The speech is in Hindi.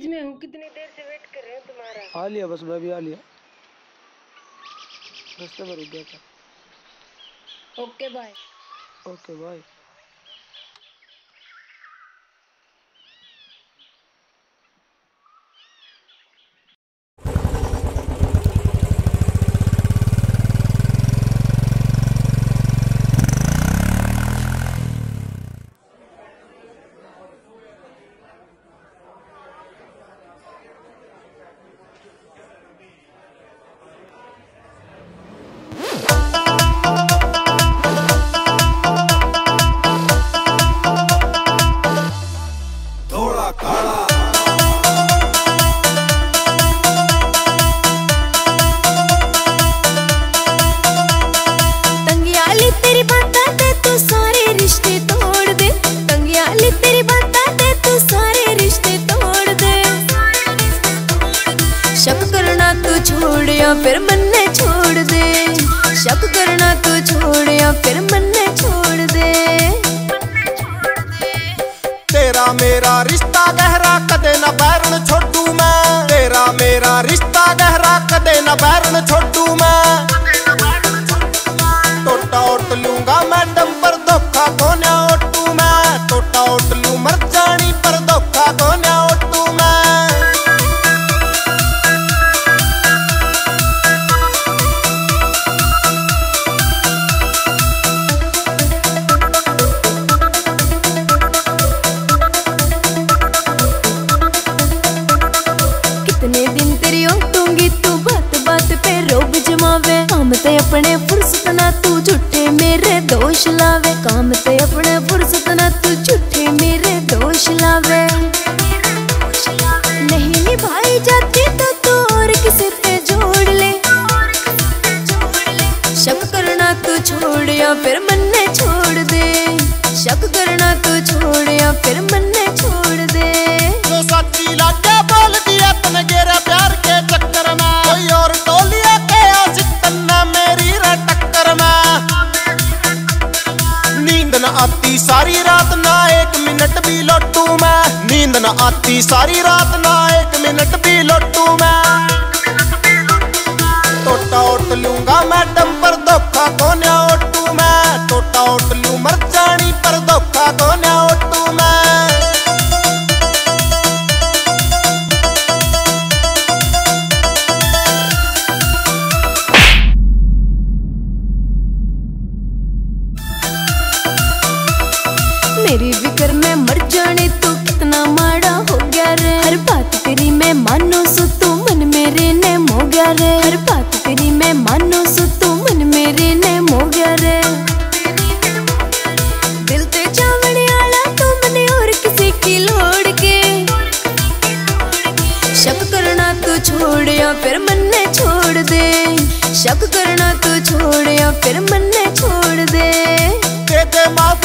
कॉलेज में हूँ, कितनी देर से वेट कर रहे हैं तुम्हारा। आ लिया, बस मैं भी आ लिया, रास्ते में रुक गया था। Okay bye. Okay bye. शक करना तू छोड़ या फिर मन ने छोड़ दे, शक करना तू छोड़ या फिर मन ने छोड़ दे। तेरा मेरा रिश्ता गहरा कदे न बैरन छोड़ू मैं, तेरा मेरा रिश्ता गहरा कदे न बैरन छोड़ू मैं। टोटा उठ लूंगा मैं दम पर धोखा को न ओटू मैं, टोटा उठ लूं मर जानी पर धोखा को न ओटू मैं। कितने दिन तेरी ओटूंगी तू बात बात पे रोब जमावे, काम ते अपने फुर्सत ना तू झूठे मेरे दोष लावे, काम ते अपने फुर्सत ना तू झूठे मेरे दोष लावे। नहीं निभाई जाती तो तू और किसी पे जोड़ ले, शक करना तू छोड़ या फिर मन ने छोड़ दे, शक करना तू छोड़ या फिर मन ने छोड़ दे। जो सच्ची लागे बोल दिया तन गेरा प्यार के चक्कर में, कोई और टोलिया के आशिक तन्ना मेरी रे टक्कर में। नींद न आती सारी रात ना एक मिनट भी लौटू मैं, नींद न आती सारी रात ना एक मिनट भी लौटू मैं। टोटा उठ लूंगा मैं दम पर धोखा को न ओटू मैं, टोटा उठ लूं मर जानी पर धोखा को न ओटू मैं। मेरी फिक्र में मर जाने तू कितना माड़ा हो गया रे, हर बात तेरी मैं मानो सो तू मन मेरे ने मो गया रे, हर बात तेरी मैं मानो सो तू मन मेरे ने मो गया रे। दिल ते चावने आला तू मने और किसी की लोड़ के, शक करना तू छोड़ या फिर मन ने छोड़ दे, शक करना तू छोड़ या फिर मन ने छोड़ दे। दे माफ